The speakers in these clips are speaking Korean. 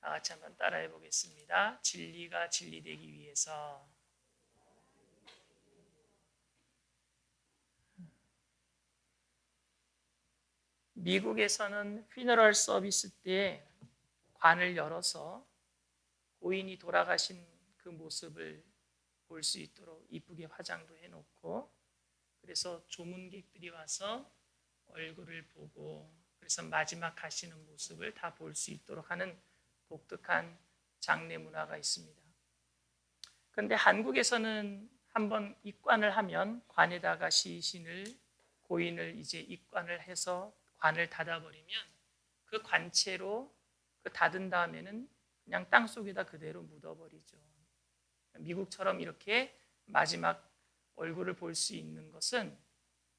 다 같이 한번 따라해 보겠습니다. 진리가 진리되기 위해서 미국에서는 퓨너럴 서비스 때 관을 열어서 고인이 돌아가신 그 모습을 볼 수 있도록 이쁘게 화장도 해놓고, 그래서 조문객들이 와서 얼굴을 보고 그래서 마지막 가시는 모습을 다 볼 수 있도록 하는 독특한 장례 문화가 있습니다. 그런데 한국에서는 한번 입관을 하면 관에다가 시신을, 고인을 이제 입관을 해서 관을 닫아버리면 그 관체로 그 닫은 다음에는 그냥 땅 속에다 그대로 묻어버리죠. 미국처럼 이렇게 마지막 얼굴을 볼 수 있는 것은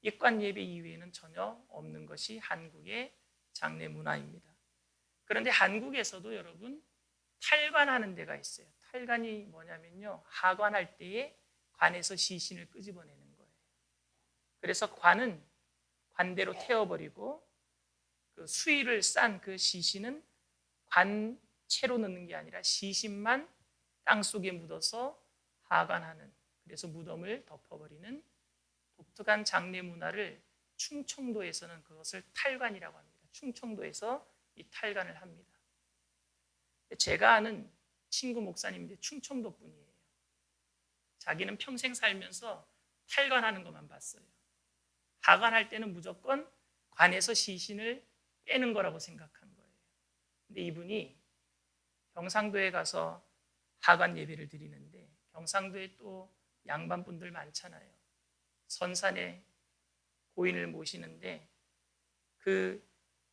입관 예배 이후에는 전혀 없는 것이 한국의 장례 문화입니다. 그런데 한국에서도 여러분 탈관하는 데가 있어요. 탈관이 뭐냐면요, 하관할 때에 관에서 시신을 끄집어내는 거예요. 그래서 관은 관대로 태워버리고 그 수의를 싼 그 시신은 관채로 넣는 게 아니라 시신만 땅속에 묻어서 하관하는, 그래서 무덤을 덮어버리는 독특한 장례 문화를 충청도에서는 그것을 탈관이라고 합니다. 충청도에서 이 탈관을 합니다. 제가 아는 친구 목사님인데 충청도 분이에요. 자기는 평생 살면서 탈관하는 것만 봤어요. 하관할 때는 무조건 관에서 시신을 빼는 거라고 생각한 거예요. 근데 이분이 경상도에 가서 하관 예배를 드리는데, 경상도에 또 양반분들 많잖아요. 선산에 고인을 모시는데 그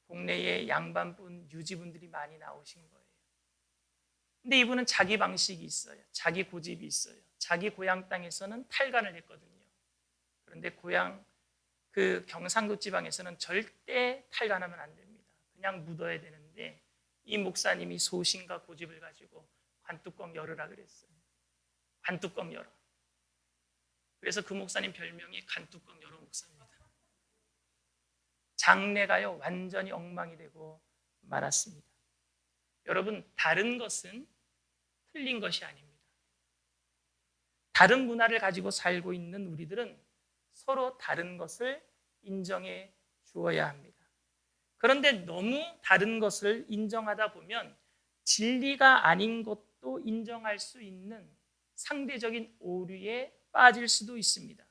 동네에 양반분, 유지분들이 많이 나오신 거예요. 근데 이분은 자기 방식이 있어요. 자기 고집이 있어요. 자기 고향 땅에서는 탈관을 했거든요. 그런데 고향 그 경상도 지방에서는 절대 탈관하면 안 됩니다. 그냥 묻어야 되는데 이 목사님이 소신과 고집을 가지고 관뚜껑 열으라 그랬어요. 관뚜껑 열어. 그래서 그 목사님 별명이 관뚜껑 열어 목사입니다. 장례가요 완전히 엉망이 되고 말았습니다. 여러분, 다른 것은 틀린 것이 아닙니다. 다른 문화를 가지고 살고 있는 우리들은 서로 다른 것을 인정해 주어야 합니다. 그런데 너무 다른 것을 인정하다 보면 진리가 아닌 것도 인정할 수 있는 상대적인 오류에 빠질 수도 있습니다.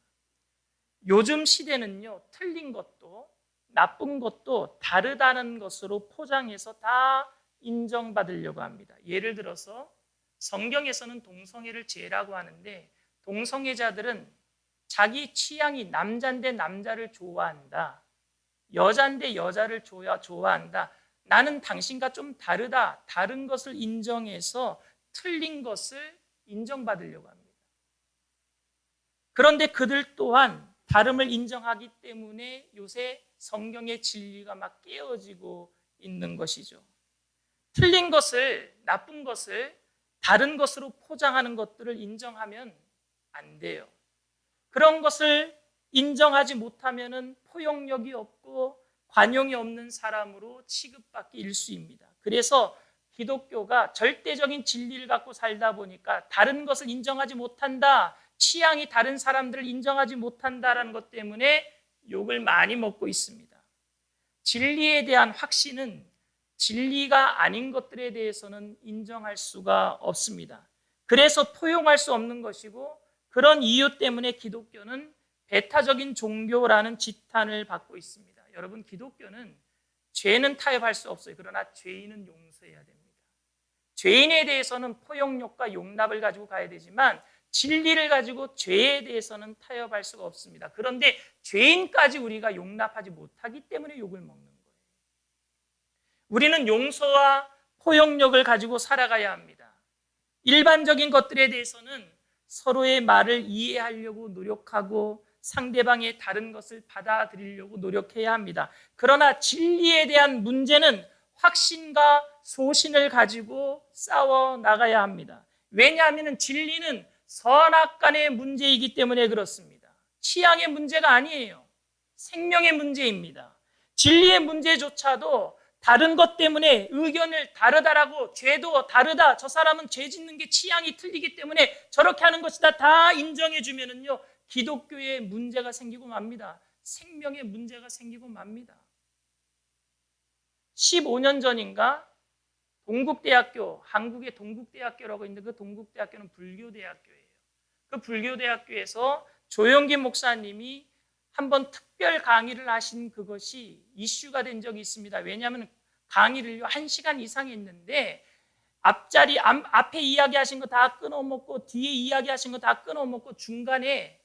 요즘 시대는요, 틀린 것도 나쁜 것도 다르다는 것으로 포장해서 다 인정받으려고 합니다. 예를 들어서 성경에서는 동성애를 죄라고 하는데, 동성애자들은 자기 취향이 남자인데 남자를 좋아한다, 여자인데 여자를 좋아한다, 나는 당신과 좀 다르다, 다른 것을 인정해서 틀린 것을 인정받으려고 합니다. 그런데 그들 또한 다름을 인정하기 때문에 요새 성경의 진리가 막 깨어지고 있는 것이죠. 틀린 것을, 나쁜 것을 다른 것으로 포장하는 것들을 인정하면 안 돼요. 그런 것을 인정하지 못하면 포용력이 없고 관용이 없는 사람으로 취급받기 일쑤입니다. 그래서 기독교가 절대적인 진리를 갖고 살다 보니까 다른 것을 인정하지 못한다, 취향이 다른 사람들을 인정하지 못한다라는 것 때문에 욕을 많이 먹고 있습니다. 진리에 대한 확신은 진리가 아닌 것들에 대해서는 인정할 수가 없습니다. 그래서 포용할 수 없는 것이고, 그런 이유 때문에 기독교는 배타적인 종교라는 지탄을 받고 있습니다. 여러분, 기독교는 죄는 타협할 수 없어요. 그러나 죄인은 용서해야 됩니다. 죄인에 대해서는 포용력과 용납을 가지고 가야 되지만 진리를 가지고 죄에 대해서는 타협할 수가 없습니다. 그런데 죄인까지 우리가 용납하지 못하기 때문에 욕을 먹는 거예요. 우리는 용서와 포용력을 가지고 살아가야 합니다. 일반적인 것들에 대해서는 서로의 말을 이해하려고 노력하고 상대방의 다른 것을 받아들이려고 노력해야 합니다. 그러나 진리에 대한 문제는 확신과 소신을 가지고 싸워 나가야 합니다. 왜냐하면 진리는 선악간의 문제이기 때문에 그렇습니다. 취향의 문제가 아니에요. 생명의 문제입니다. 진리의 문제조차도 다른 것 때문에 의견을 다르다라고, 죄도 다르다, 저 사람은 죄 짓는 게 취향이 틀리기 때문에 저렇게 하는 것이다, 다 인정해 주면은요, 기독교에 문제가 생기고 맙니다. 생명에 문제가 생기고 맙니다. 15년 전인가 동국대학교, 한국의 동국대학교라고 있는데 그 동국대학교는 불교대학교예요. 그 불교대학교에서 조영기 목사님이 한번 특별 강의를 하신 그것이 이슈가 된 적이 있습니다. 왜냐하면 강의를 1시간 이상 했는데 앞에 이야기하신 거 다 끊어먹고 뒤에 이야기하신 거 다 끊어먹고 중간에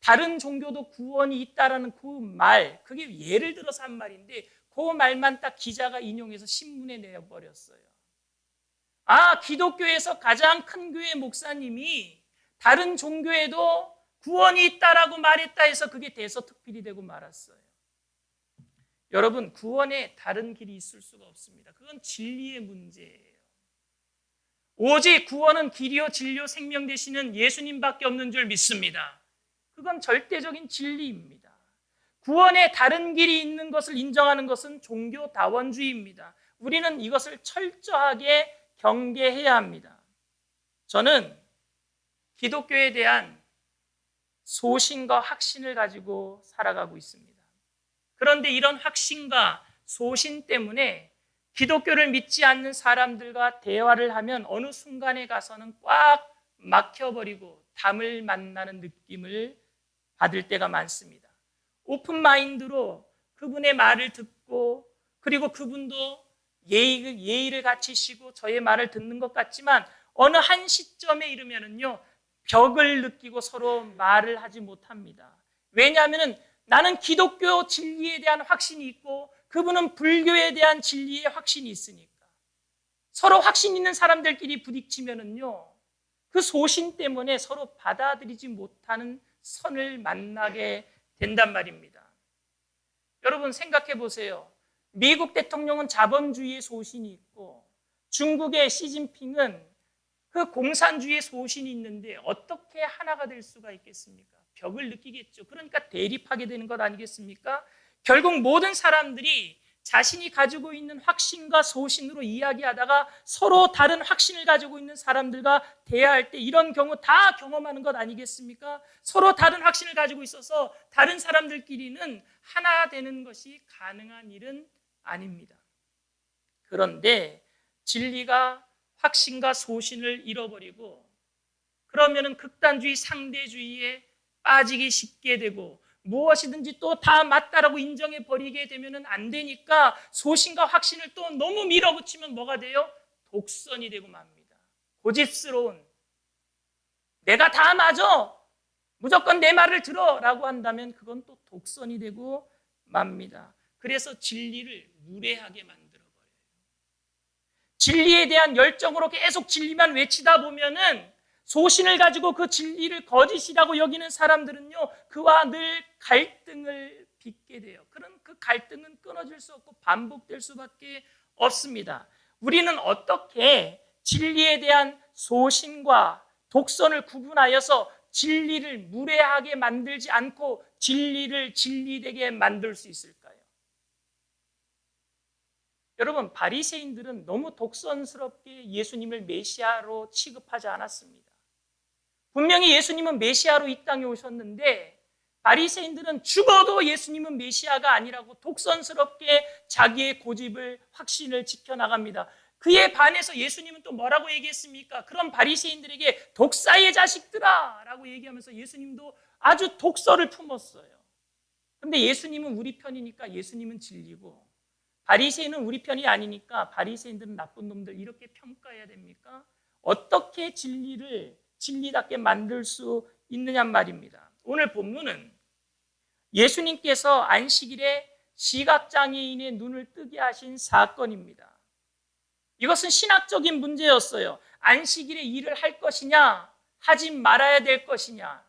다른 종교도 구원이 있다라는 그 말, 그게 예를 들어서 한 말인데 그 말만 딱 기자가 인용해서 신문에 내버렸어요. 아, 기독교에서 가장 큰 교회 목사님이 다른 종교에도 구원이 있다라고 말했다 해서 그게 대서특필이 되고 말았어요. 여러분, 구원에 다른 길이 있을 수가 없습니다. 그건 진리의 문제예요. 오직 구원은 길이요 진리요 생명 되시는 예수님밖에 없는 줄 믿습니다. 그건 절대적인 진리입니다. 구원에 다른 길이 있는 것을 인정하는 것은 종교다원주의입니다. 우리는 이것을 철저하게 경계해야 합니다. 저는 기독교에 대한 소신과 확신을 가지고 살아가고 있습니다. 그런데 이런 확신과 소신 때문에 기독교를 믿지 않는 사람들과 대화를 하면 어느 순간에 가서는 꽉 막혀버리고 담을 만나는 느낌을 받을 때가 많습니다. 오픈마인드로 그분의 말을 듣고, 그리고 그분도 예의를 갖추시고 저의 말을 듣는 것 같지만 어느 한 시점에 이르면은요, 벽을 느끼고 서로 말을 하지 못합니다. 왜냐하면 나는 기독교 진리에 대한 확신이 있고 그분은 불교에 대한 진리의 확신이 있으니까. 서로 확신 있는 사람들끼리 부딪히면은요, 그 소신 때문에 서로 받아들이지 못하는 선을 만나게 된단 말입니다. 여러분 생각해 보세요. 미국 대통령은 자본주의의 소신이 있고 중국의 시진핑은 그 공산주의의 소신이 있는데 어떻게 하나가 될 수가 있겠습니까? 벽을 느끼겠죠. 그러니까 대립하게 되는 것 아니겠습니까? 결국 모든 사람들이 자신이 가지고 있는 확신과 소신으로 이야기하다가 서로 다른 확신을 가지고 있는 사람들과 대화할 때 이런 경우 다 경험하는 것 아니겠습니까? 서로 다른 확신을 가지고 있어서 다른 사람들끼리는 하나 되는 것이 가능한 일은 아닙니다. 그런데 진리가 확신과 소신을 잃어버리고 그러면은 극단주의 상대주의에 빠지기 쉽게 되고 무엇이든지 또 다 맞다라고 인정해 버리게 되면은 안 되니까 소신과 확신을 또 너무 밀어붙이면 뭐가 돼요? 독선이 되고 맙니다. 고집스러운, 내가 다 맞아, 무조건 내 말을 들어라고 한다면 그건 또 독선이 되고 맙니다. 그래서 진리를 무례하게 만들어버려요. 진리에 대한 열정으로 계속 진리만 외치다 보면은 소신을 가지고 그 진리를 거짓이라고 여기는 사람들은요, 그와 늘 갈등을 빚게 돼요. 그런 그 갈등은 끊어질 수 없고 반복될 수밖에 없습니다. 우리는 어떻게 진리에 대한 소신과 독선을 구분하여서 진리를 무례하게 만들지 않고 진리를 진리되게 만들 수 있을까요? 여러분, 바리새인들은 너무 독선스럽게 예수님을 메시아로 취급하지 않았습니다. 분명히 예수님은 메시아로 이 땅에 오셨는데 바리새인들은 죽어도 예수님은 메시아가 아니라고 독선스럽게 자기의 고집을, 확신을 지켜나갑니다. 그에 반해서 예수님은 또 뭐라고 얘기했습니까? 그런 바리새인들에게 독사의 자식들아 라고 얘기하면서 예수님도 아주 독서를 품었어요. 그런데 예수님은 우리 편이니까 예수님은 진리고 바리새인은 우리 편이 아니니까 바리새인들은 나쁜 놈들 이렇게 평가해야 됩니까? 어떻게 진리를 진리답게 만들 수 있느냐 말입니다. 오늘 본문은 예수님께서 안식일에 시각장애인의 눈을 뜨게 하신 사건입니다. 이것은 신학적인 문제였어요. 안식일에 일을 할 것이냐, 하지 말아야 될 것이냐.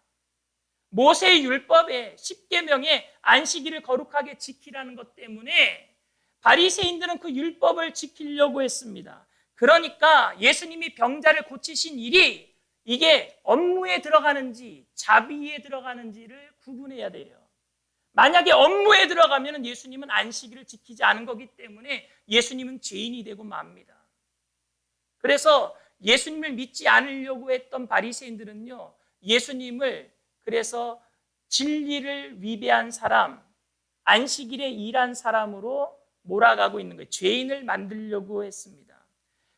모세의 율법에 10계명에 안식일을 거룩하게 지키라는 것 때문에 바리새인들은 그 율법을 지키려고 했습니다. 그러니까 예수님이 병자를 고치신 일이 이게 업무에 들어가는지 자비에 들어가는지를 구분해야 돼요. 만약에 업무에 들어가면 예수님은 안식일을 지키지 않은 거기 때문에 예수님은 죄인이 되고 맙니다. 그래서 예수님을 믿지 않으려고 했던 바리새인들은요, 예수님을 그래서 진리를 위배한 사람, 안식일에 일한 사람으로 몰아가고 있는 거예요. 죄인을 만들려고 했습니다.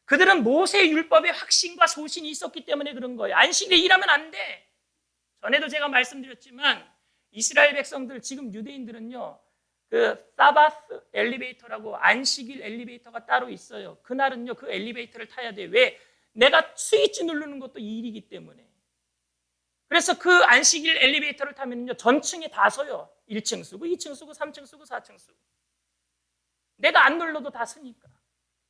그들은 모세 율법의 확신과 소신이 있었기 때문에 그런 거예요. 안식일에 일하면 안 돼. 전에도 제가 말씀드렸지만 이스라엘 백성들, 지금 유대인들은요, 그 사바스 엘리베이터라고 안식일 엘리베이터가 따로 있어요. 그날은요, 그 엘리베이터를 타야 돼. 왜? 내가 스위치 누르는 것도 일이기 때문에. 그래서 그 안식일 엘리베이터를 타면요, 전층에 다 서요. 1층 쓰고 2층 쓰고 3층 쓰고 4층 쓰고. 내가 안 눌러도 다 쓰니까.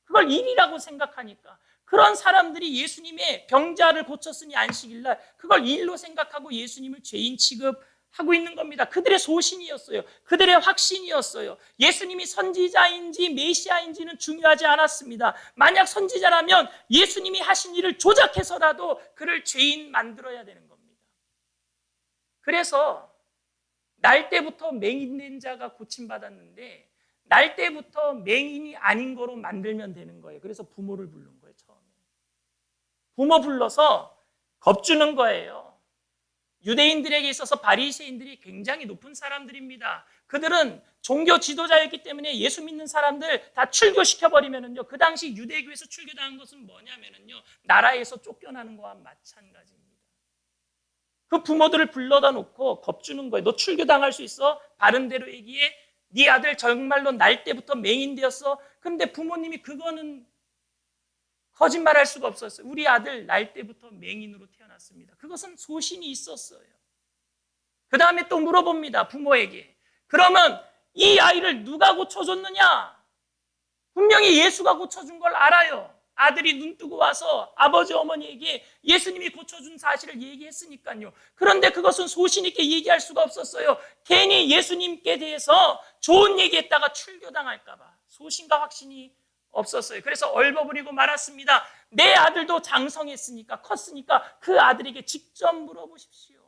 그걸 일이라고 생각하니까. 그런 사람들이 예수님의 병자를 고쳤으니 안식일날 그걸 일로 생각하고 예수님을 죄인 취급하고 있는 겁니다. 그들의 소신이었어요. 그들의 확신이었어요. 예수님이 선지자인지 메시아인지는 중요하지 않았습니다. 만약 선지자라면 예수님이 하신 일을 조작해서라도 그를 죄인 만들어야 되는 겁니다. 그래서 날 때부터 맹인된 자가 고침받았는데 날 때부터 맹인이 아닌 거로 만들면 되는 거예요. 그래서 부모를 부른 거예요, 처음에. 부모 불러서 겁주는 거예요. 유대인들에게 있어서 바리새인들이 굉장히 높은 사람들입니다. 그들은 종교 지도자였기 때문에 예수 믿는 사람들 다 출교시켜버리면은요, 그 당시 유대교에서 출교당한 것은 뭐냐면은요, 나라에서 쫓겨나는 거와 마찬가지입니다. 그 부모들을 불러다 놓고 겁주는 거예요. 너 출교당할 수 있어? 바른 대로 얘기해. 네 아들 정말로 날 때부터 맹인 되었어. 근데 부모님이 그거는 거짓말할 수가 없었어요. 우리 아들 날 때부터 맹인으로 태어났습니다. 그것은 소신이 있었어요. 그 다음에 또 물어봅니다, 부모에게. 그러면 이 아이를 누가 고쳐줬느냐? 분명히 예수가 고쳐준 걸 알아요. 아들이 눈 뜨고 와서 아버지 어머니에게 예수님이 고쳐준 사실을 얘기했으니까요. 그런데 그것은 소신 있게 얘기할 수가 없었어요. 괜히 예수님께 대해서 좋은 얘기했다가 출교당할까 봐 소신과 확신이 없었어요. 그래서 얼버무리고 말았습니다. 내 아들도 장성했으니까, 컸으니까 그 아들에게 직접 물어보십시오.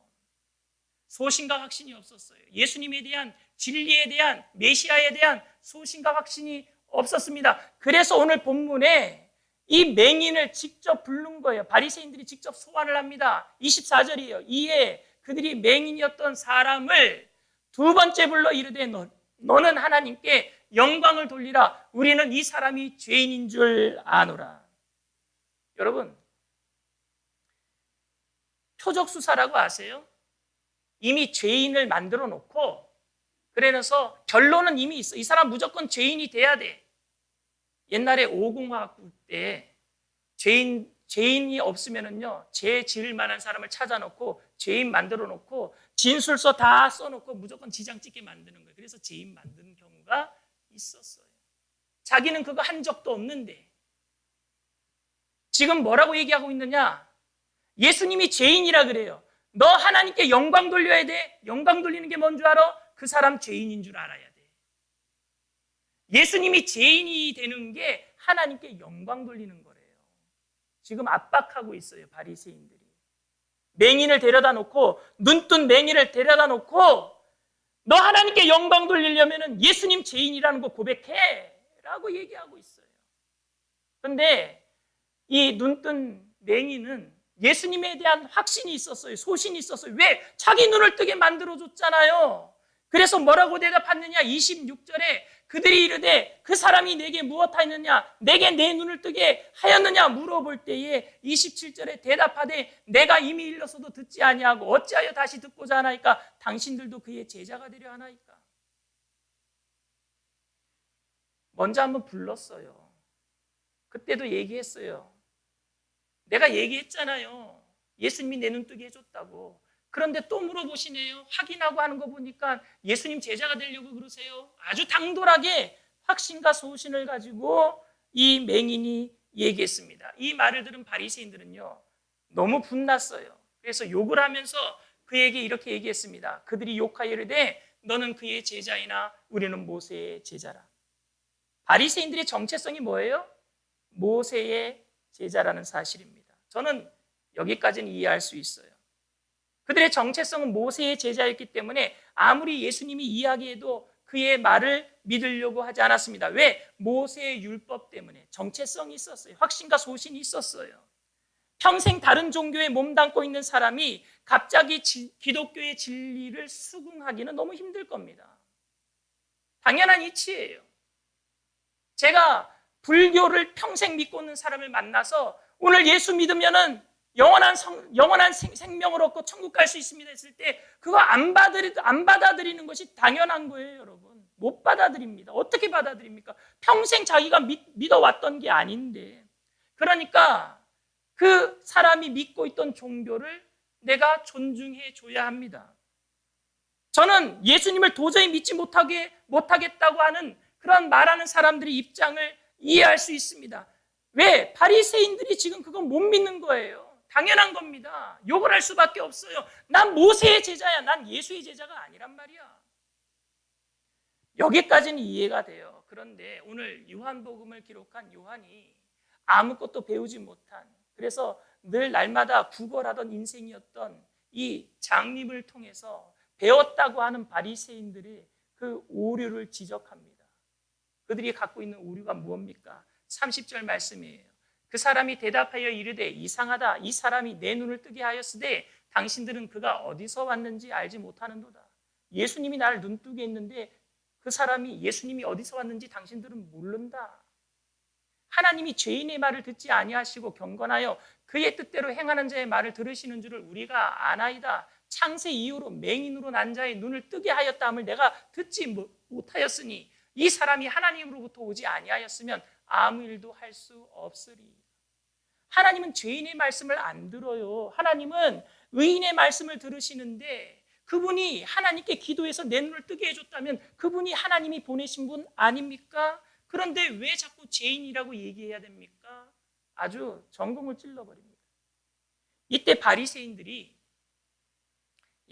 소신과 확신이 없었어요. 예수님에 대한, 진리에 대한, 메시아에 대한 소신과 확신이 없었습니다. 그래서 오늘 본문에 이 맹인을 직접 부른 거예요. 바리새인들이 직접 소환을 합니다. 24절이에요. 이에 그들이 맹인이었던 사람을 두 번째 불러 이르되 너는 하나님께 영광을 돌리라. 우리는 이 사람이 죄인인 줄 아노라. 여러분, 표적수사라고 아세요? 이미 죄인을 만들어 놓고 그래서 결론은 이미 있어. 이 사람 무조건 죄인이 돼야 돼. 옛날에 오공화국 때 죄인이 없으면은요, 죄 지을 만한 사람을 찾아놓고 죄인 만들어 놓고 진술서 다 써놓고 무조건 지장 찍게 만드는 거예요. 그래서 죄인 만드는 경우가 있었어요. 자기는 그거 한 적도 없는데 지금 뭐라고 얘기하고 있느냐? 예수님이 죄인이라 그래요. 너 하나님께 영광 돌려야 돼. 영광 돌리는 게 뭔 줄 알아? 그 사람 죄인인 줄 알아야 돼. 예수님이 죄인이 되는 게 하나님께 영광 돌리는 거래요. 지금 압박하고 있어요, 바리새인들이. 맹인을 데려다 놓고, 눈뜬 맹인을 데려다 놓고 너 하나님께 영광 돌리려면 예수님 죄인이라는 거 고백해 라고 얘기하고 있어요. 그런데 이 눈뜬 맹인은 예수님에 대한 확신이 있었어요. 소신이 있었어요. 왜? 자기 눈을 뜨게 만들어줬잖아요. 그래서 뭐라고 대답하느냐? 26절에 그들이 이르되 그 사람이 내게 무엇하였느냐? 내게 내 눈을 뜨게 하였느냐? 물어볼 때에 27절에 대답하되 내가 이미 일러서도 듣지 아니하고 어찌하여 다시 듣고자 하나이까? 당신들도 그의 제자가 되려 하나이까? 먼저 한번 불렀어요. 그때도 얘기했어요. 내가 얘기했잖아요. 예수님이 내 눈 뜨게 해줬다고. 그런데 또 물어보시네요. 확인하고 하는 거 보니까 예수님 제자가 되려고 그러세요. 아주 당돌하게 확신과 소신을 가지고 이 맹인이 얘기했습니다. 이 말을 들은 바리새인들은요, 너무 분났어요. 그래서 욕을 하면서 그에게 이렇게 얘기했습니다. 그들이 욕하여 이르되 너는 그의 제자이나 우리는 모세의 제자라. 바리새인들의 정체성이 뭐예요? 모세의 제자라는 사실입니다. 저는 여기까지는 이해할 수 있어요. 그들의 정체성은 모세의 제자였기 때문에 아무리 예수님이 이야기해도 그의 말을 믿으려고 하지 않았습니다. 왜? 모세의 율법 때문에 정체성이 있었어요. 확신과 소신이 있었어요. 평생 다른 종교에 몸담고 있는 사람이 갑자기 기독교의 진리를 수긍하기는 너무 힘들 겁니다. 당연한 이치예요. 제가 불교를 평생 믿고 있는 사람을 만나서 오늘 예수 믿으면은 영원한 생명을 얻고 천국 갈 수 있습니다 했을 때 그거 안 받아들이는 것이 당연한 거예요, 여러분. 못 받아들입니다. 어떻게 받아들입니까? 평생 자기가 믿어왔던 게 아닌데. 그러니까 그 사람이 믿고 있던 종교를 내가 존중해 줘야 합니다. 저는 예수님을 도저히 믿지 못하겠다고 하는 그런 말하는 사람들의 입장을 이해할 수 있습니다. 왜? 바리새인들이 지금 그건 못 믿는 거예요. 당연한 겁니다. 욕을 할 수밖에 없어요. 난 모세의 제자야. 난 예수의 제자가 아니란 말이야. 여기까지는 이해가 돼요. 그런데 오늘 요한복음을 기록한 요한이 아무것도 배우지 못한, 그래서 늘 날마다 구걸하던 인생이었던 이 장님을 통해서 배웠다고 하는 바리새인들의 그 오류를 지적합니다. 그들이 갖고 있는 오류가 무엇입니까? 30절 말씀이에요. 그 사람이 대답하여 이르되 이상하다. 이 사람이 내 눈을 뜨게 하였으되 당신들은 그가 어디서 왔는지 알지 못하는도다. 예수님이 나를 눈뜨게 했는데 그 사람이 예수님이 어디서 왔는지 당신들은 모른다. 하나님이 죄인의 말을 듣지 아니하시고 경건하여 그의 뜻대로 행하는 자의 말을 들으시는 줄을 우리가 아나이다. 창세 이후로 맹인으로 난 자의 눈을 뜨게 하였다 함을 내가 듣지 못하였으니 이 사람이 하나님으로부터 오지 아니하였으면 아무 일도 할 수 없으리. 하나님은 죄인의 말씀을 안 들어요. 하나님은 의인의 말씀을 들으시는데 그분이 하나님께 기도해서 내 눈을 뜨게 해줬다면 그분이 하나님이 보내신 분 아닙니까? 그런데 왜 자꾸 죄인이라고 얘기해야 됩니까? 아주 전공을 찔러버립니다. 이때 바리새인들이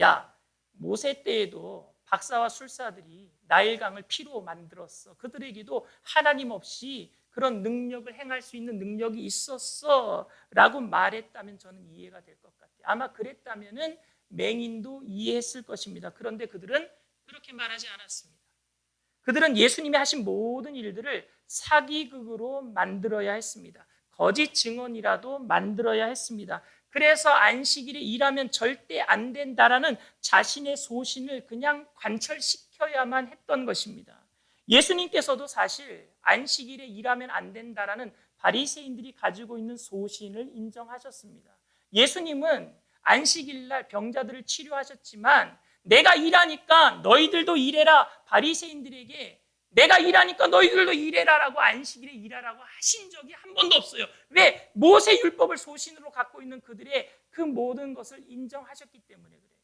야, 모세 때에도 박사와 술사들이 나일강을 피로 만들었어. 그들에게도 하나님 없이 그런 능력을 행할 수 있는 능력이 있었어 라고 말했다면 저는 이해가 될 것 같아요. 아마 그랬다면 맹인도 이해했을 것입니다. 그런데 그들은 그렇게 말하지 않았습니다. 그들은 예수님이 하신 모든 일들을 사기극으로 만들어야 했습니다. 거짓 증언이라도 만들어야 했습니다. 그래서 안식일에 일하면 절대 안 된다라는 자신의 소신을 그냥 관철시켜야만 했던 것입니다. 예수님께서도 사실 안식일에 일하면 안 된다라는 바리새인들이 가지고 있는 소신을 인정하셨습니다. 예수님은 안식일 날 병자들을 치료하셨지만 내가 일하니까 너희들도 일해라. 바리새인들에게 내가 일하니까 너희들도 일해라라고 안식일에 일하라고 하신 적이 한 번도 없어요. 왜? 모세 율법을 소신으로 갖고 있는 그들의 그 모든 것을 인정하셨기 때문에 그래요.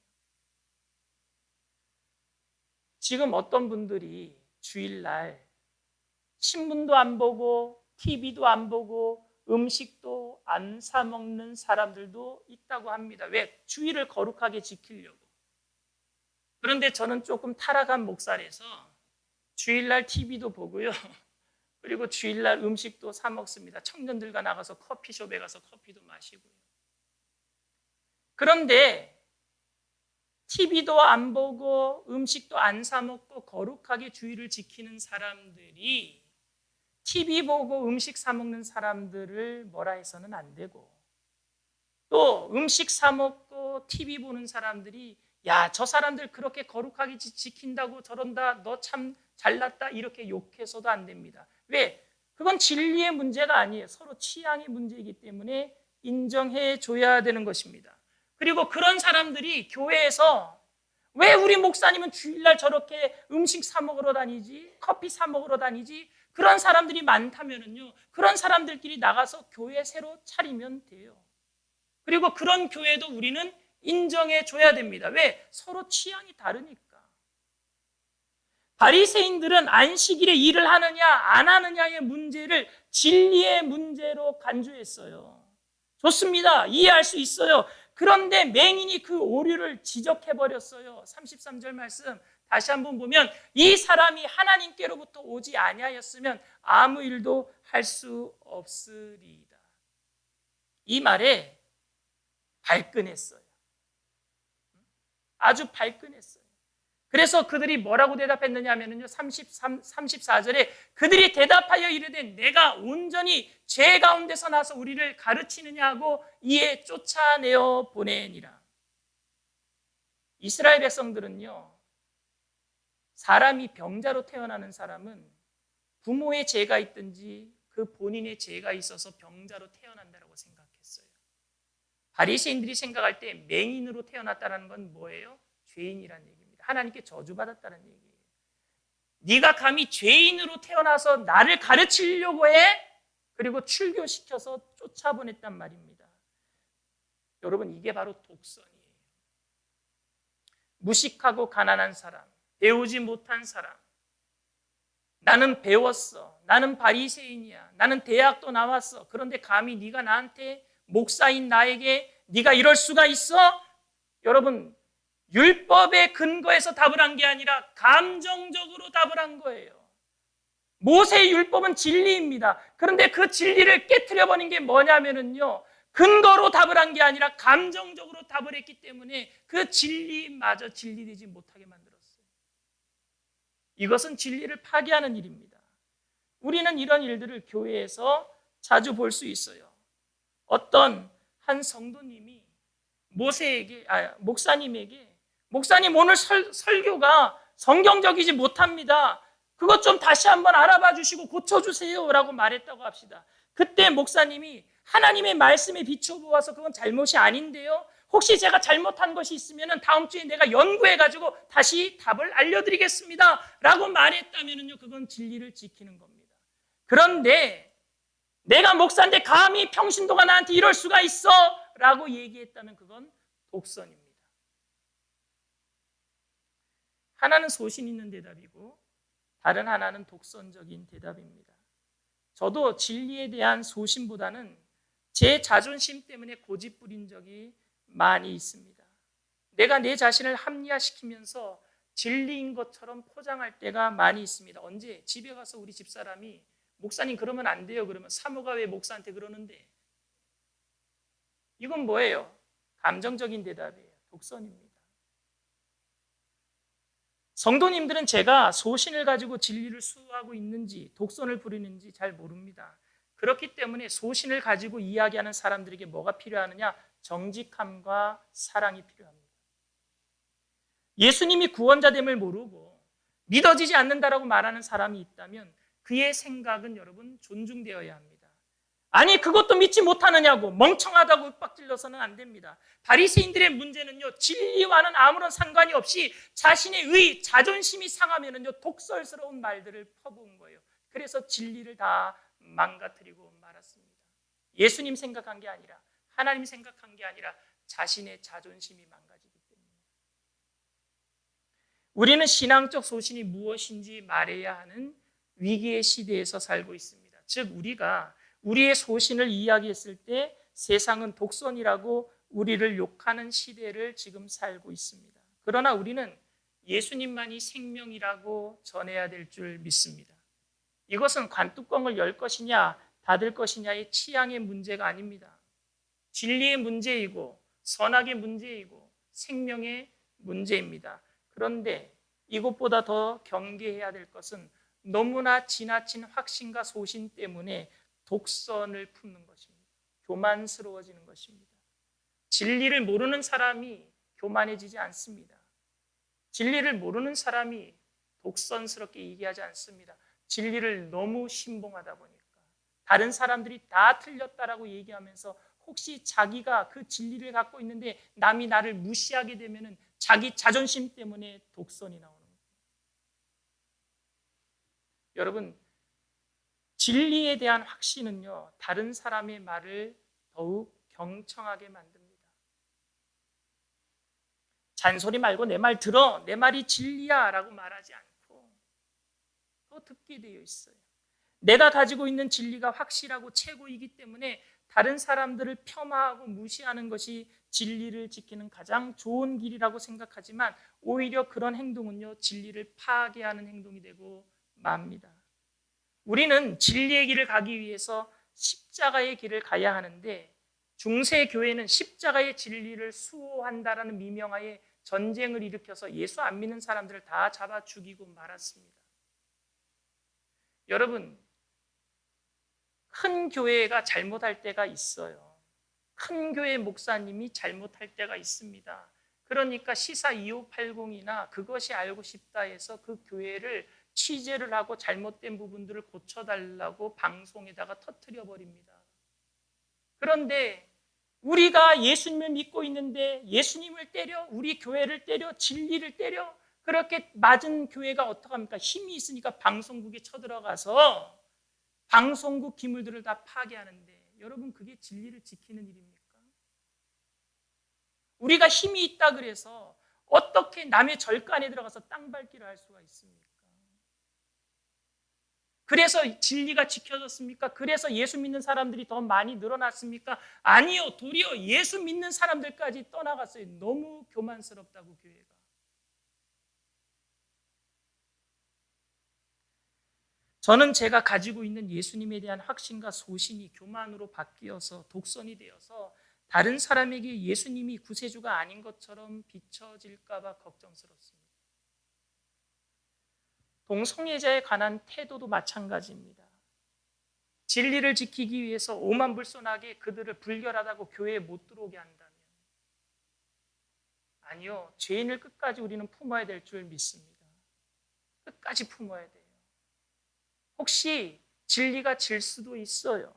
지금 어떤 분들이 주일날 신문도 안 보고 TV도 안 보고 음식도 안 사 먹는 사람들도 있다고 합니다. 왜? 주일을 거룩하게 지키려고. 그런데 저는 조금 타락한 목살에서 주일날 TV도 보고요. 그리고 주일날 음식도 사 먹습니다. 청년들과 나가서 커피숍에 가서 커피도 마시고요. 그런데 TV도 안 보고 음식도 안 사 먹고 거룩하게 주일을 지키는 사람들이 TV 보고 음식 사 먹는 사람들을 뭐라 해서는 안 되고, 또 음식 사 먹고 TV 보는 사람들이 야, 저 사람들 그렇게 거룩하게 지킨다고 저런다, 너 참 잘났다 이렇게 욕해서도 안 됩니다. 왜? 그건 진리의 문제가 아니에요. 서로 취향의 문제이기 때문에 인정해 줘야 되는 것입니다. 그리고 그런 사람들이 교회에서 왜 우리 목사님은 주일날 저렇게 음식 사 먹으러 다니지? 커피 사 먹으러 다니지? 그런 사람들이 많다면요, 그런 사람들끼리 나가서 교회 새로 차리면 돼요. 그리고 그런 교회도 우리는 인정해 줘야 됩니다. 왜? 서로 취향이 다르니까. 바리새인들은 안식일에 일을 하느냐 안 하느냐의 문제를 진리의 문제로 간주했어요. 좋습니다. 이해할 수 있어요. 그런데 맹인이 그 오류를 지적해버렸어요. 33절 말씀 다시 한번 보면 이 사람이 하나님께로부터 오지 아니하였으면 아무 일도 할 수 없으리이다. 이 말에 발끈했어요. 아주 발끈했어요. 그래서 그들이 뭐라고 대답했느냐 하면요, 34절에 그들이 대답하여 이르되 내가 온전히 죄 가운데서 나서 우리를 가르치느냐 하고 이에 쫓아내어 보내니라. 이스라엘 백성들은요, 사람이 병자로 태어나는 사람은 부모의 죄가 있든지 그 본인의 죄가 있어서 병자로 태어난다고 생각했어요. 바리새인들이 생각할 때 맹인으로 태어났다는 건 뭐예요? 죄인이라는 얘기입니다. 하나님께 저주받았다는 얘기예요. 네가 감히 죄인으로 태어나서 나를 가르치려고 해? 그리고 출교시켜서 쫓아보냈단 말입니다. 여러분, 이게 바로 독선이에요. 무식하고 가난한 사람, 배우지 못한 사람, 나는 배웠어, 나는 바리새인이야, 나는 대학도 나왔어, 그런데 감히 네가 나한테 목사인 나에게 네가 이럴 수가 있어? 여러분, 율법의 근거에서 답을 한 게 아니라 감정적으로 답을 한 거예요. 모세의 율법은 진리입니다. 그런데 그 진리를 깨트려버린 게 뭐냐면요, 근거로 답을 한 게 아니라 감정적으로 답을 했기 때문에 그 진리마저 진리되지 못하게 만들었어요. 이것은 진리를 파괴하는 일입니다. 우리는 이런 일들을 교회에서 자주 볼 수 있어요. 어떤 한 성도님이 목사님에게 목사님, 오늘 설교가 성경적이지 못합니다. 그것 좀 다시 한번 알아봐 주시고 고쳐주세요 라고 말했다고 합시다. 그때 목사님이 하나님의 말씀에 비춰보아서 그건 잘못이 아닌데요, 혹시 제가 잘못한 것이 있으면 다음 주에 내가 연구해가지고 다시 답을 알려드리겠습니다 라고 말했다면요, 그건 진리를 지키는 겁니다. 그런데 내가 목사인데 감히 평신도가 나한테 이럴 수가 있어 라고 얘기했다면 그건 독선입니다. 하나는 소신 있는 대답이고 다른 하나는 독선적인 대답입니다. 저도 진리에 대한 소신보다는 제 자존심 때문에 고집 부린 적이 많이 있습니다. 내가 내 자신을 합리화시키면서 진리인 것처럼 포장할 때가 많이 있습니다. 언제? 집에 가서 우리 집사람이 목사님 그러면 안 돼요. 그러면 사모가 왜 목사한테 그러는데? 이건 뭐예요? 감정적인 대답이에요. 독선입니다. 성도님들은 제가 소신을 가지고 진리를 수호하고 있는지 독선을 부리는지 잘 모릅니다. 그렇기 때문에 소신을 가지고 이야기하는 사람들에게 뭐가 필요하느냐? 정직함과 사랑이 필요합니다. 예수님이 구원자됨을 모르고 믿어지지 않는다라고 말하는 사람이 있다면 그의 생각은 여러분 존중되어야 합니다. 아니 그것도 믿지 못하느냐고 멍청하다고 윽박질러서는 안 됩니다. 바리새인들의 문제는요, 진리와는 아무런 상관이 없이 자신의 의, 자존심이 상하면은요 독설스러운 말들을 퍼부은 거예요. 그래서 진리를 다 망가뜨리고 말았습니다. 예수님 생각한 게 아니라, 하나님 생각한 게 아니라 자신의 자존심이 망가지기 때문에. 우리는 신앙적 소신이 무엇인지 말해야 하는 위기의 시대에서 살고 있습니다. 즉 우리가 우리의 소신을 이야기했을 때 세상은 독선이라고 우리를 욕하는 시대를 지금 살고 있습니다. 그러나 우리는 예수님만이 생명이라고 전해야 될 줄 믿습니다. 이것은 관뚜껑을 열 것이냐 닫을 것이냐의 취향의 문제가 아닙니다. 진리의 문제이고 선악의 문제이고 생명의 문제입니다. 그런데 이것보다 더 경계해야 될 것은 너무나 지나친 확신과 소신 때문에 독선을 품는 것입니다. 교만스러워지는 것입니다. 진리를 모르는 사람이 교만해지지 않습니다. 진리를 모르는 사람이 독선스럽게 얘기하지 않습니다. 진리를 너무 신봉하다 보니까 다른 사람들이 다 틀렸다라고 얘기하면서 혹시 자기가 그 진리를 갖고 있는데 남이 나를 무시하게 되면 자기 자존심 때문에 독선이 나오는 거예요. 여러분, 진리에 대한 확신은요, 다른 사람의 말을 더욱 경청하게 만듭니다. 잔소리 말고 내 말 들어, 내 말이 진리야 라고 말하지 않고 더 듣게 되어 있어요. 내가 가지고 있는 진리가 확실하고 최고이기 때문에 다른 사람들을 폄하하고 무시하는 것이 진리를 지키는 가장 좋은 길이라고 생각하지만 오히려 그런 행동은요, 진리를 파괴하는 행동이 되고 맙니다. 우리는 진리의 길을 가기 위해서 십자가의 길을 가야 하는데 중세 교회는 십자가의 진리를 수호한다라는 미명하에 전쟁을 일으켜서 예수 안 믿는 사람들을 다 잡아 죽이고 말았습니다. 여러분, 큰 교회가 잘못할 때가 있어요. 큰 교회 목사님이 잘못할 때가 있습니다. 그러니까 시사 2580이나 그것이 알고 싶다 해서 그 교회를 취재를 하고 잘못된 부분들을 고쳐달라고 방송에다가 터뜨려 버립니다. 그런데 우리가 예수님을 믿고 있는데 예수님을 때려, 우리 교회를 때려, 진리를 때려, 그렇게 맞은 교회가 어떡합니까? 힘이 있으니까 방송국에 쳐들어가서 방송국 기물들을 다 파괴하는데, 여러분, 그게 진리를 지키는 일입니까? 우리가 힘이 있다 그래서 어떻게 남의 절간에 들어가서 땅 밟기를 할 수가 있습니까? 그래서 진리가 지켜졌습니까? 그래서 예수 믿는 사람들이 더 많이 늘어났습니까? 아니요. 도리어 예수 믿는 사람들까지 떠나갔어요. 너무 교만스럽다고, 교회가. 저는 제가 가지고 있는 예수님에 대한 확신과 소신이 교만으로 바뀌어서 독선이 되어서 다른 사람에게 예수님이 구세주가 아닌 것처럼 비춰질까 봐 걱정스럽습니다. 동성애자에 관한 태도도 마찬가지입니다. 진리를 지키기 위해서 오만불손하게 그들을 불결하다고 교회에 못 들어오게 한다면, 아니요, 죄인을 끝까지 우리는 품어야 될 줄 믿습니다. 끝까지 품어야 돼요. 혹시 진리가 질 수도 있어요.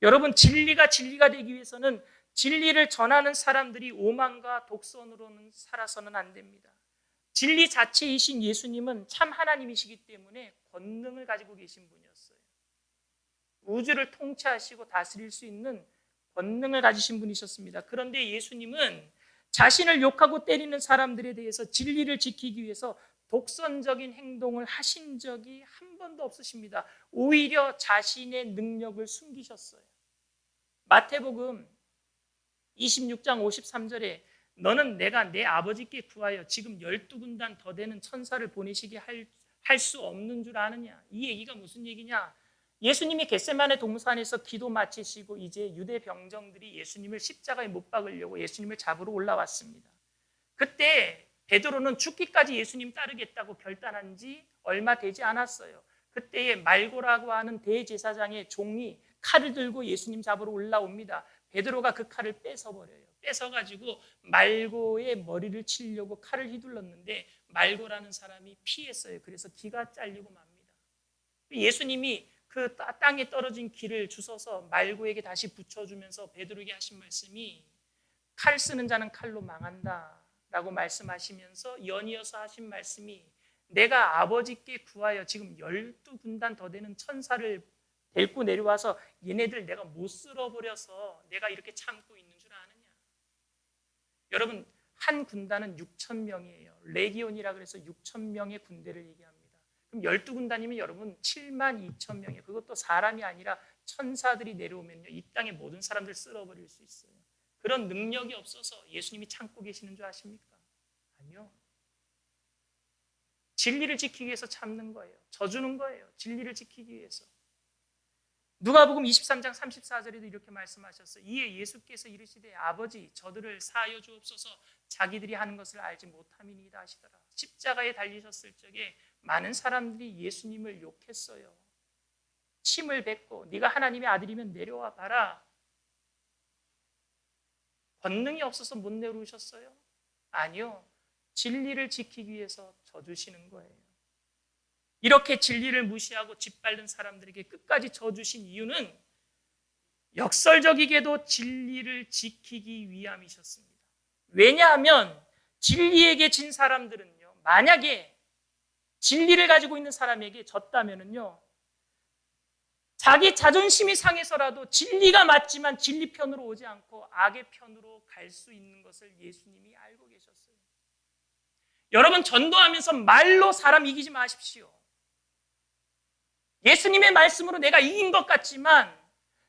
여러분, 진리가 되기 위해서는 진리를 전하는 사람들이 오만과 독선으로는 살아서는 안 됩니다. 진리 자체이신 예수님은 참 하나님이시기 때문에 권능을 가지고 계신 분이었어요. 우주를 통치하시고 다스릴 수 있는 권능을 가지신 분이셨습니다. 그런데 예수님은 자신을 욕하고 때리는 사람들에 대해서 진리를 지키기 위해서 독선적인 행동을 하신 적이 한 번도 없으십니다. 오히려 자신의 능력을 숨기셨어요. 마태복음 26장 53절에 너는 내가 내 아버지께 구하여 지금 12군단 더 되는 천사를 보내시게 할 수 없는 줄 아느냐. 이 얘기가 무슨 얘기냐. 예수님이 겟세마네 동산에서 기도 마치시고 이제 유대 병정들이 예수님을 십자가에 못 박으려고 예수님을 잡으러 올라왔습니다. 그때 베드로는 죽기까지 예수님 따르겠다고 결단한 지 얼마 되지 않았어요. 그때에 말고라고 하는 대제사장의 종이 칼을 들고 예수님 잡으러 올라옵니다. 베드로가 그 칼을 뺏어버려요. 뺏어가지고 말고의 머리를 치려고 칼을 휘둘렀는데 말고라는 사람이 피했어요. 그래서 기가 잘리고 맙니다. 예수님이 그 땅에 떨어진 기를 주워서 말고에게 다시 붙여주면서 베드로에게 하신 말씀이 칼 쓰는 자는 칼로 망한다 라고 말씀하시면서 연이어서 하신 말씀이 내가 아버지께 구하여 지금 12군단 더 되는 천사를 데리고 내려와서 얘네들 내가 못 쓸어버려서 내가 이렇게 참고 있는 줄 아느냐. 여러분, 한 군단은 6,000명이에요. 레기온이라 그래서 6,000명의 군대를 얘기합니다. 그럼 12군단이면 여러분 72,000명이에요. 그것도 사람이 아니라 천사들이 내려오면요, 이 땅의 모든 사람들 쓸어버릴 수 있어요. 그런 능력이 없어서 예수님이 참고 계시는 줄 아십니까? 아니요. 진리를 지키기 위해서 참는 거예요. 져주는 거예요. 진리를 지키기 위해서. 누가복음 23장 34절에도 이렇게 말씀하셨어요. 이에 예수께서 이르시되 아버지 저들을 사하여 주옵소서 자기들이 하는 것을 알지 못함이니이다 하시더라. 십자가에 달리셨을 적에 많은 사람들이 예수님을 욕했어요. 침을 뱉고 네가 하나님의 아들이면 내려와 봐라. 권능이 없어서 못 내려오셨어요? 아니요. 진리를 지키기 위해서 져주시는 거예요. 이렇게 진리를 무시하고 짓밟는 사람들에게 끝까지 져주신 이유는 역설적이게도 진리를 지키기 위함이셨습니다. 왜냐하면 진리에게 진 사람들은요, 만약에 진리를 가지고 있는 사람에게 졌다면은요, 자기 자존심이 상해서라도 진리가 맞지만 진리 편으로 오지 않고 악의 편으로 갈 수 있는 것을 예수님이 알고 계셨어요. 여러분, 전도하면서 말로 사람 이기지 마십시오. 예수님의 말씀으로 내가 이긴 것 같지만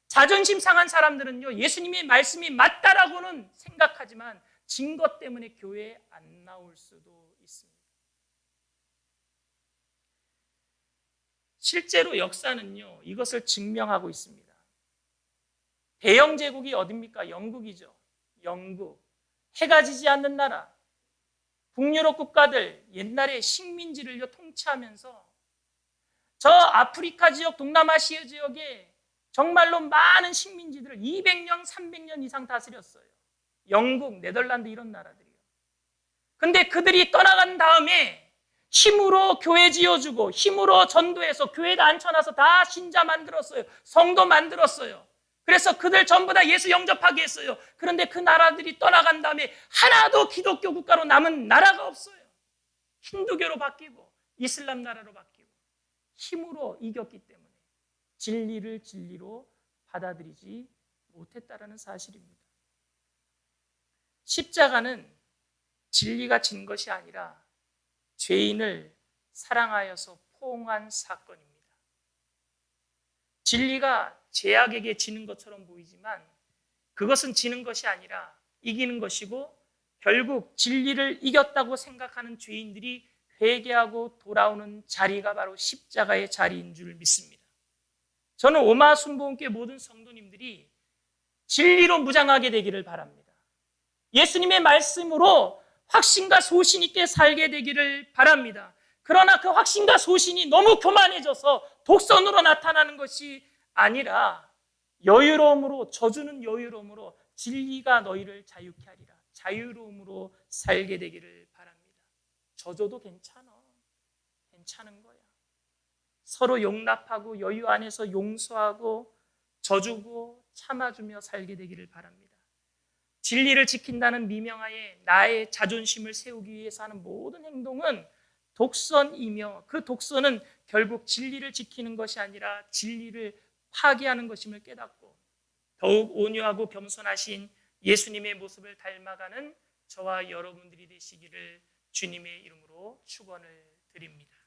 자존심 상한 사람들은요, 예수님의 말씀이 맞다라고는 생각하지만 진 것 때문에 교회에 안 나올 수도 있습니다. 실제로 역사는요, 이것을 증명하고 있습니다. 대영 제국이 어딥니까? 영국이죠. 영국. 해가 지지 않는 나라. 북유럽 국가들 옛날에 식민지를 통치하면서 저 아프리카 지역, 동남아시아 지역에 정말로 많은 식민지들을 200년, 300년 이상 다스렸어요. 영국, 네덜란드 이런 나라들이요. 근데 그들이 떠나간 다음에 힘으로 교회 지어주고 힘으로 전도해서 교회에 앉혀놔서 다 신자 만들었어요. 성도 만들었어요. 그래서 그들 전부 다 예수 영접하게 했어요. 그런데 그 나라들이 떠나간 다음에 하나도 기독교 국가로 남은 나라가 없어요. 힌두교로 바뀌고 이슬람 나라로 바뀌고 힘으로 이겼기 때문에 진리를 진리로 받아들이지 못했다라는 사실입니다. 십자가는 진리가 진 것이 아니라 죄인을 사랑하여서 포옹한 사건입니다. 진리가 죄악에게 지는 것처럼 보이지만 그것은 지는 것이 아니라 이기는 것이고 결국 진리를 이겼다고 생각하는 죄인들이 회개하고 돌아오는 자리가 바로 십자가의 자리인 줄 믿습니다. 저는 오마순복음교회 모든 성도님들이 진리로 무장하게 되기를 바랍니다. 예수님의 말씀으로 확신과 소신 있게 살게 되기를 바랍니다. 그러나 그 확신과 소신이 너무 교만해져서 독선으로 나타나는 것이 아니라 여유로움으로, 저주는 여유로움으로 진리가 너희를 자유케 하리라. 자유로움으로 살게 되기를 바랍니다. 저줘도 괜찮아. 괜찮은 거야. 서로 용납하고 여유 안에서 용서하고 져주고 참아주며 살게 되기를 바랍니다. 진리를 지킨다는 미명하에 나의 자존심을 세우기 위해서 하는 모든 행동은 독선이며 그 독선은 결국 진리를 지키는 것이 아니라 진리를 파괴하는 것임을 깨닫고 더욱 온유하고 겸손하신 예수님의 모습을 닮아가는 저와 여러분들이 되시기를 주님의 이름으로 축원을 드립니다.